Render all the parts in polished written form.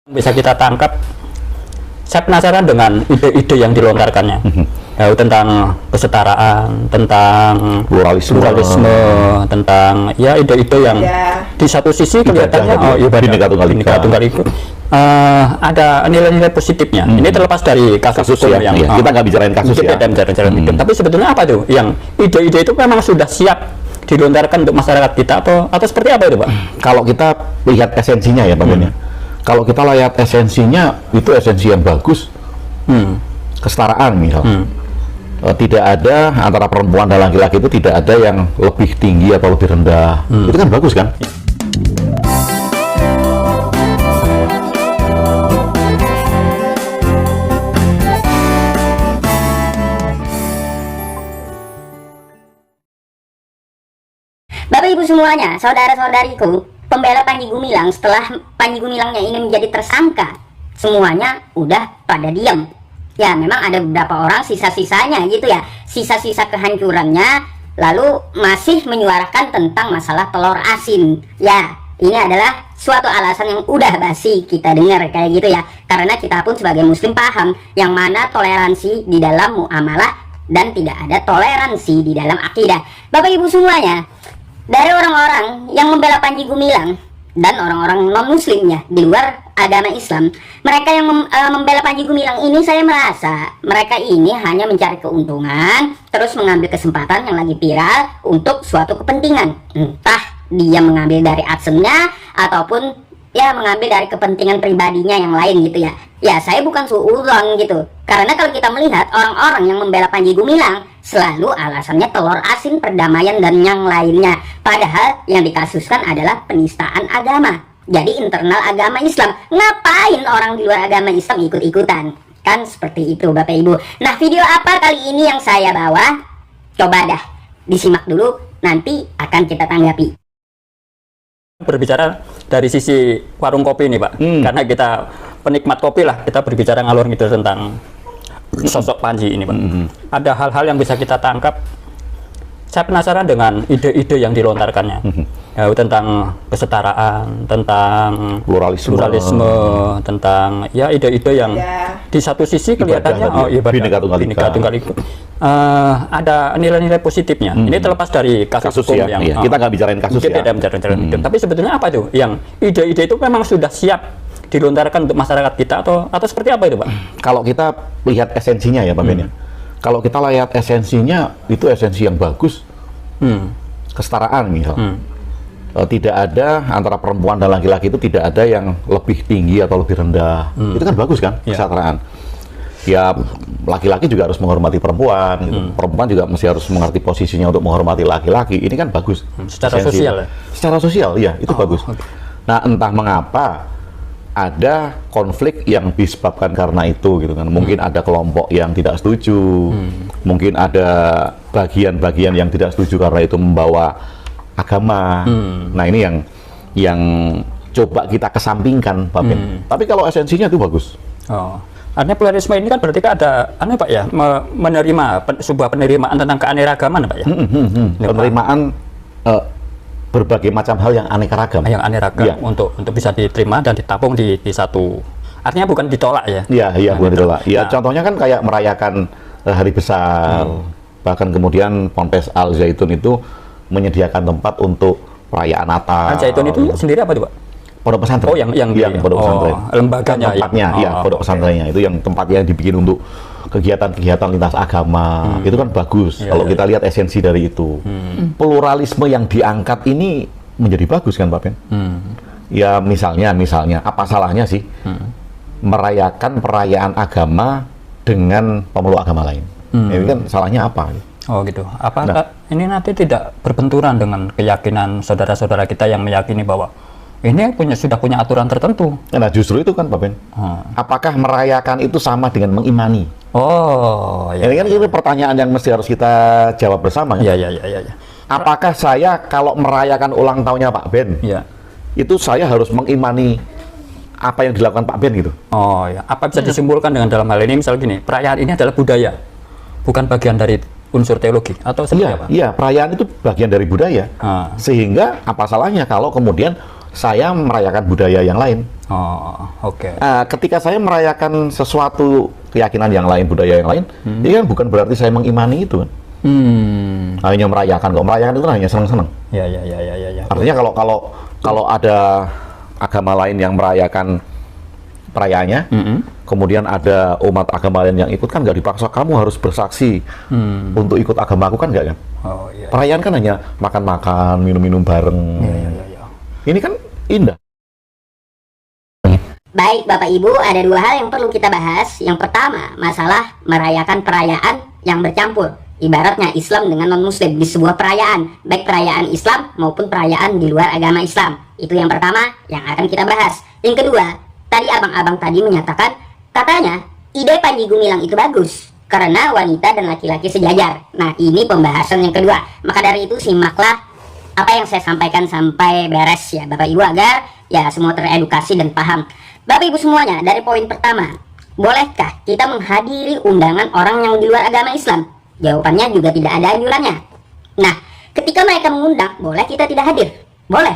Bisa kita tangkap. Saya penasaran dengan ide-ide yang dilontarkannya, tentang kesetaraan, tentang pluralisme, tentang ya ide-ide yang di satu sisi kelihatannya ya, yang kita nggak bicarain kasus ya. Tapi sebetulnya apa tuh yang ide-ide itu memang sudah siap dilontarkan untuk masyarakat kita atau seperti apa itu, Pak? Kalau kita lihat esensinya ya, Pak Ben. Kalau kita lihat esensinya, itu esensi yang bagus. Kesetaraan misal. Tidak ada antara perempuan dan laki-laki itu tidak ada yang lebih tinggi atau lebih rendah. Itu kan bagus kan? Bapak Ibu semuanya, saudara-saudariku, pembela Panji Gumilang setelah Panji Gumilangnya ini menjadi tersangka, semuanya udah pada diam. Ya memang ada beberapa orang sisa-sisanya gitu ya, sisa-sisa kehancurannya, lalu masih menyuarakan tentang masalah telur asin. Ya ini adalah suatu alasan yang udah basi kita dengar kayak gitu ya, karena kita pun sebagai muslim paham yang mana toleransi di dalam muamalah dan tidak ada toleransi di dalam akidah. Bapak Ibu semuanya, dari orang-orang yang membela Panji Gumilang dan orang-orang non-muslimnya di luar agama Islam, mereka yang membela Panji Gumilang ini, saya merasa mereka ini hanya mencari keuntungan, terus mengambil kesempatan yang lagi viral untuk suatu kepentingan. Entah dia mengambil dari adsense-nya ataupun ya mengambil dari kepentingan pribadinya yang lain gitu ya. Ya saya bukan suudzon gitu, karena kalau kita melihat orang-orang yang membela Panji Gumilang selalu alasannya telur asin, perdamaian, dan yang lainnya. Padahal yang dikasuskan adalah penistaan agama. Jadi internal agama Islam. Ngapain orang di luar agama Islam ikut-ikutan? Kan seperti itu Bapak Ibu. Nah, video apa kali ini yang saya bawa? Coba dah disimak dulu, nanti akan kita tanggapi. Berbicara dari sisi warung kopi nih, Pak. Karena kita penikmat kopi lah, kita berbicara ngalor ngidul tentang sosok Panji ini, Pak. Ada hal-hal yang bisa kita tangkap. Saya penasaran dengan ide-ide yang dilontarkannya, tentang kesetaraan, tentang pluralisme, tentang ya ide-ide yang di satu sisi kelihatannya Bhinneka Tunggal Ika. Ada nilai-nilai positifnya. Ini terlepas dari kasus ya, yang kita nggak bicarain kasus ya. Tapi sebetulnya apa tuh yang ide-ide itu memang sudah siap dilontarkan untuk masyarakat kita atau seperti apa itu, Pak? Kalau kita lihat esensinya ya, Pak Ben. Kalau kita lihat esensinya, itu esensi yang bagus. Kesetaraan misal. Tidak ada antara perempuan dan laki-laki itu tidak ada yang lebih tinggi atau lebih rendah. Itu kan bagus kan, kesetaraan. Ya laki-laki juga harus menghormati perempuan gitu. Perempuan juga mesti harus mengerti posisinya untuk menghormati laki-laki. Ini kan bagus. Secara sosial ya? Secara sosial, ya itu bagus. Nah entah mengapa ada konflik yang disebabkan karena itu gitu kan. Mungkin ada kelompok yang tidak setuju, mungkin ada bagian-bagian yang tidak setuju karena itu membawa agama. Nah ini yang coba kita kesampingkan, Pak Ben. Tapi kalau esensinya itu bagus. Artinya pluralisme ini kan berarti ada Pak ya, menerima sebuah penerimaan tentang keanekaragaman, Pak ya. Penerimaan berbagai macam hal yang aneka ragam. Yang aneka ragam untuk bisa diterima dan ditampung di satu. Artinya bukan ditolak ya? Iya, bukan ditolak. Ya, contohnya kan kayak merayakan hari besar. Bahkan kemudian Ponpes Al Zaitun itu menyediakan tempat untuk perayaan Natal. Al Zaitun itu sendiri apa tuh, Pak? Pondok pesantren. Oh, yang pondok pesantren. Lembaganya tempatnya, pondok pesantrennya itu yang tempatnya dibikin untuk kegiatan-kegiatan lintas agama. Itu kan bagus kalau kita lihat esensi dari itu. Pluralisme yang diangkat ini menjadi bagus kan, Pak Ben? Ya misalnya apa salahnya sih merayakan perayaan agama dengan pemeluk agama lain? Ini kan salahnya apa? Oh gitu. Apa ini nanti tidak berbenturan dengan keyakinan saudara-saudara kita yang meyakini bahwa ini sudah punya aturan tertentu? Nah justru itu kan, Pak Ben. Apakah merayakan itu sama dengan mengimani? Ini kan ini pertanyaan yang mesti harus kita jawab bersama. Iya. Apakah saya kalau merayakan ulang tahunnya Pak Ben, itu saya harus mengimani apa yang dilakukan Pak Ben gitu? Apa bisa disimpulkan dengan dalam hal ini? Misalnya gini, perayaan ini adalah budaya, bukan bagian dari unsur teologi atau seperti apa? Iya, perayaan itu bagian dari budaya. Sehingga apa salahnya kalau kemudian saya merayakan budaya yang lain. Oh, oke. Ketika saya merayakan sesuatu keyakinan yang lain, budaya yang lain, ini kan bukan berarti saya mengimani itu kan. Hanya merayakan kok. Merayakan itu kan hanya senang-senang. Ya. Artinya kalau ada agama lain yang merayakan perayaannya, kemudian ada umat agama lain yang ikut, kan nggak dipaksa kamu harus bersaksi untuk ikut agama aku, kan nggak kan? Oh, iya. Perayaan kan hanya makan-makan, minum-minum bareng. Iya. Ini kan indah. Baik Bapak Ibu, ada dua hal yang perlu kita bahas. Yang pertama, masalah merayakan perayaan yang bercampur. Ibaratnya Islam dengan non-Muslim di sebuah perayaan, baik perayaan Islam maupun perayaan di luar agama Islam. Itu yang pertama yang akan kita bahas. Yang kedua, tadi abang-abang tadi menyatakan, katanya ide Panji Gumilang itu bagus karena wanita dan laki-laki sejajar. Nah, ini pembahasan yang kedua. Maka dari itu simaklah apa yang saya sampaikan sampai beres ya Bapak Ibu, agar ya semua teredukasi dan paham. Bapak Ibu semuanya, dari poin pertama, bolehkah kita menghadiri undangan orang yang di luar agama Islam? Jawabannya juga tidak ada anjurannya. Nah, ketika mereka mengundang, boleh kita tidak hadir? Boleh.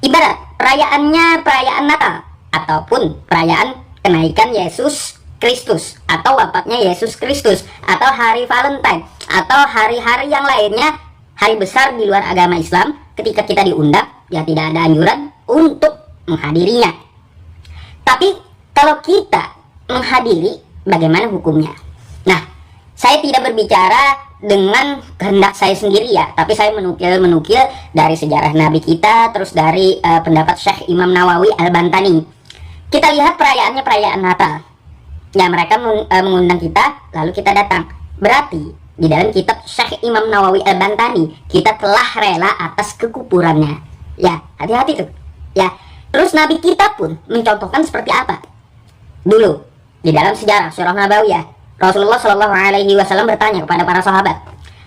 Ibarat perayaannya perayaan Natal ataupun perayaan kenaikan Yesus Kristus atau wafatnya Yesus Kristus atau hari Valentine atau hari-hari yang lainnya, hari besar di luar agama Islam, ketika kita diundang, ya tidak ada anjuran untuk menghadirinya. Tapi kalau kita menghadiri, bagaimana hukumnya? Nah, saya tidak berbicara dengan kehendak saya sendiri ya, tapi saya menukil dari sejarah Nabi kita, terus dari pendapat Syekh Imam Nawawi Al-Bantani. Kita lihat perayaannya perayaan Natal. Ya, mereka mengundang kita, lalu kita datang. Berarti di dalam kitab Syekh Imam Nawawi Al-Bantani, kita telah rela atas kekufurannya. Ya, hati-hati tuh. Ya, terus Nabi kita pun mencontohkan seperti apa? Dulu di dalam sejarah surah Nabawiyah, Rasulullah Shallallahu Alaihi Wasallam bertanya kepada para sahabat,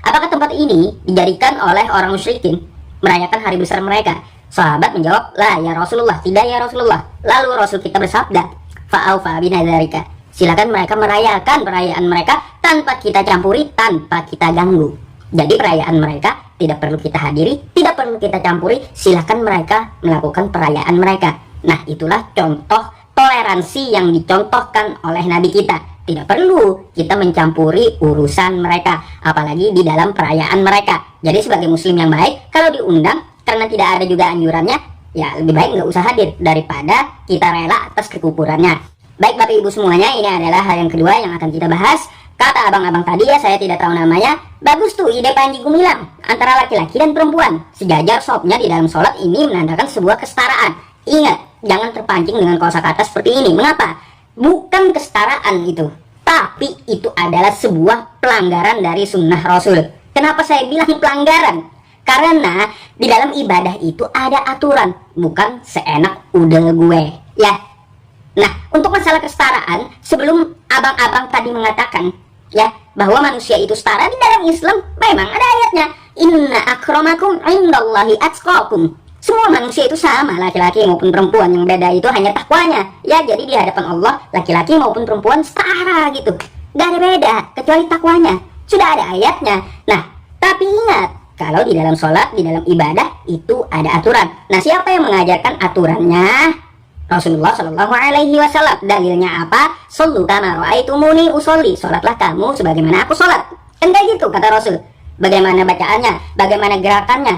apakah tempat ini dijadikan oleh orang musyrikin merayakan hari besar mereka? Sahabat menjawab, lah ya Rasulullah, tidak ya Rasulullah. Lalu Rasul kita bersabda, fa'aufa binadzalika, silakan mereka merayakan perayaan mereka tanpa kita campuri, tanpa kita ganggu. Jadi perayaan mereka tidak perlu kita hadiri, tidak perlu kita campuri, silakan mereka melakukan perayaan mereka. Nah, itulah contoh toleransi yang dicontohkan oleh Nabi kita. Tidak perlu kita mencampuri urusan mereka, apalagi di dalam perayaan mereka. Jadi sebagai muslim yang baik, kalau diundang karena tidak ada juga anjurannya, ya lebih baik nggak usah hadir daripada kita rela atas kekufurannya. Baik Bapak Ibu semuanya, ini adalah hal yang kedua yang akan kita bahas. Kata abang-abang tadi ya, saya tidak tahu namanya, bagus tuh ide Panji Gumilang, antara laki-laki dan perempuan sejajar sopnya di dalam sholat, ini menandakan sebuah kesetaraan. Ingat, jangan terpancing dengan kosakata seperti ini. Mengapa? Bukan kesetaraan itu, tapi itu adalah sebuah pelanggaran dari sunnah Rasul. Kenapa saya bilang pelanggaran? Karena di dalam ibadah itu ada aturan, bukan seenak udel gue ya. Nah, untuk masalah kesetaraan, sebelum abang-abang tadi mengatakan ya bahwa manusia itu setara, di dalam Islam memang ada ayatnya, inna akramakum indallahi atqakum. Semua manusia itu sama, laki-laki maupun perempuan, yang beda itu hanya takwanya ya. Jadi di hadapan Allah, laki-laki maupun perempuan setara gitu, gak ada beda kecuali takwanya. Sudah ada ayatnya. Nah, tapi ingat, kalau di dalam sholat, di dalam ibadah itu ada aturan. Nah, siapa yang mengajarkan aturannya? Rasulullah Shallallahu Alaihi Wasallam. Dalilnya apa? Shollu kama ra'aitumuni usolli. Sholatlah kamu sebagaimana aku sholat. Kan kayak gitu kata Rasul. Bagaimana bacaannya, bagaimana gerakannya.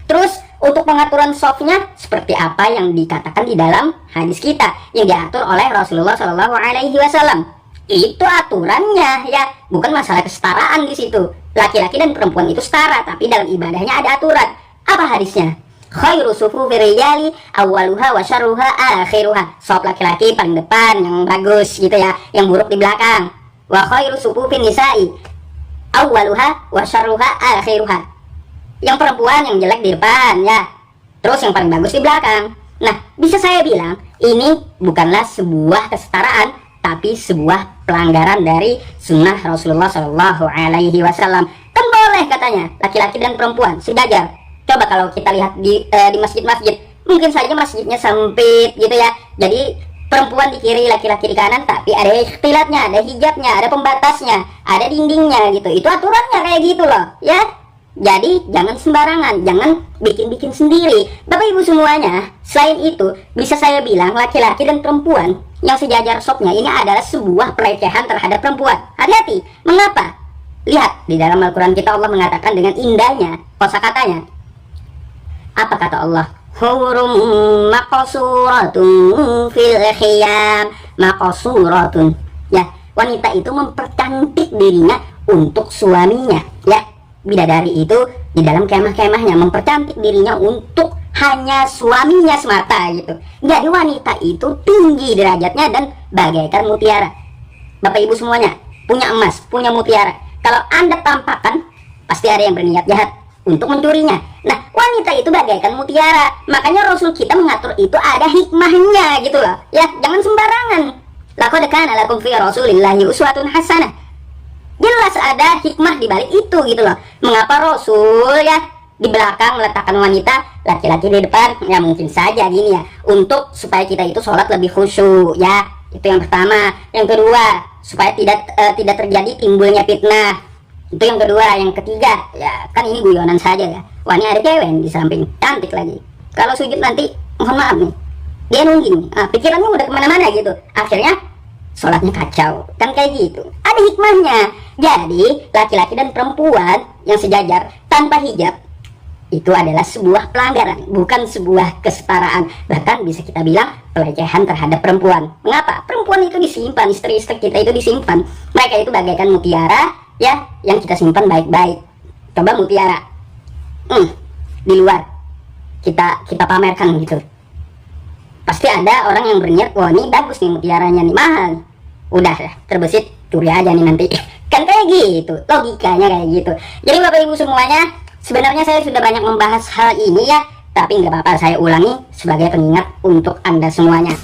Terus untuk pengaturan softnya seperti apa yang dikatakan di dalam hadis kita yang diatur oleh Rasulullah Shallallahu Alaihi Wasallam. Itu aturannya ya, bukan masalah kesetaraan di situ. Laki-laki dan perempuan itu setara, tapi dalam ibadahnya ada aturan. Apa hadisnya? Khairu sufufi rijali awwaluha wa syarruha akhiruha. Sop laki-laki paling depan yang bagus gitu ya, yang buruk di belakang. Wa khairu sufufi nisa'i awwaluha wa syarruha akhiruha. Yang perempuan yang jelek di depan ya, terus yang paling bagus di belakang. Nah, bisa saya bilang ini bukanlah sebuah kesetaraan, tapi sebuah pelanggaran dari sunnah Rasulullah Shallallahu Alaihi Wasallam. Kan boleh katanya laki-laki dan perempuan sejajar. Coba kalau kita lihat di masjid-masjid, mungkin saja masjidnya sempit gitu ya. Jadi perempuan di kiri, laki-laki di kanan, tapi ada ikhtilatnya, ada hijabnya, ada pembatasnya, ada dindingnya gitu. Itu aturannya kayak gitu loh ya. Jadi jangan sembarangan, jangan bikin-bikin sendiri. Bapak Ibu semuanya, selain itu bisa saya bilang laki-laki dan perempuan yang sejajar sopnya ini adalah sebuah pelecehan terhadap perempuan. Hati-hati. Mengapa? Lihat di dalam Al-Quran kita, Allah mengatakan dengan indahnya kosakatanya. Apa kata Allah? Hurum maqsuratun fil khiyam. Maqsuratun. Ya, wanita itu mempercantik dirinya untuk suaminya. Ya, bidadari itu di dalam kemah-kemahnya mempercantik dirinya untuk hanya suaminya semata gitu. Jadi wanita itu tinggi derajatnya dan bagaikan mutiara. Bapak Ibu semuanya punya emas, punya mutiara. Kalau Anda tampakkan, pasti ada yang berniat jahat untuk mencurinya. Nah, wanita itu bagaikan mutiara. Makanya Rasul kita mengatur itu ada hikmahnya gitu loh. Ya, jangan sembarangan. Laqad kana lakum fi Rasulillahi uswatun hasanah. Jelas ada hikmah di balik itu gitu loh. Mengapa Rasul ya di belakang meletakkan wanita, laki-laki di depan? Ya mungkin saja gini ya, untuk supaya kita itu sholat lebih khusyuk ya. Itu yang pertama. Yang kedua, supaya tidak terjadi timbulnya fitnah. Itu yang kedua. Yang ketiga, ya kan ini guyonan saja ya. Wah, ini ada cewek di samping, cantik lagi. Kalau sujud nanti, mohon maaf nih, dia nungging. Pikirannya udah kemana-mana gitu. Akhirnya sholatnya kacau. Kan kayak gitu. Ada hikmahnya. Jadi, laki-laki dan perempuan yang sejajar tanpa hijab itu adalah sebuah pelanggaran, bukan sebuah kesetaraan. Bahkan bisa kita bilang pelecehan terhadap perempuan. Mengapa? Perempuan itu disimpan, istri-istri kita itu disimpan. Mereka itu bagaikan mutiara ya, yang kita simpan baik-baik. Coba mutiara di luar kita pamerkan gitu, pasti ada orang yang berniat, wah ini bagus nih mutiaranya nih, mahal. Udah terbesit, curi aja nih nanti. Kan kayak gitu, logikanya kayak gitu. Jadi Bapak Ibu semuanya, sebenarnya saya sudah banyak membahas hal ini ya, tapi nggak apa-apa, saya ulangi sebagai pengingat untuk Anda semuanya.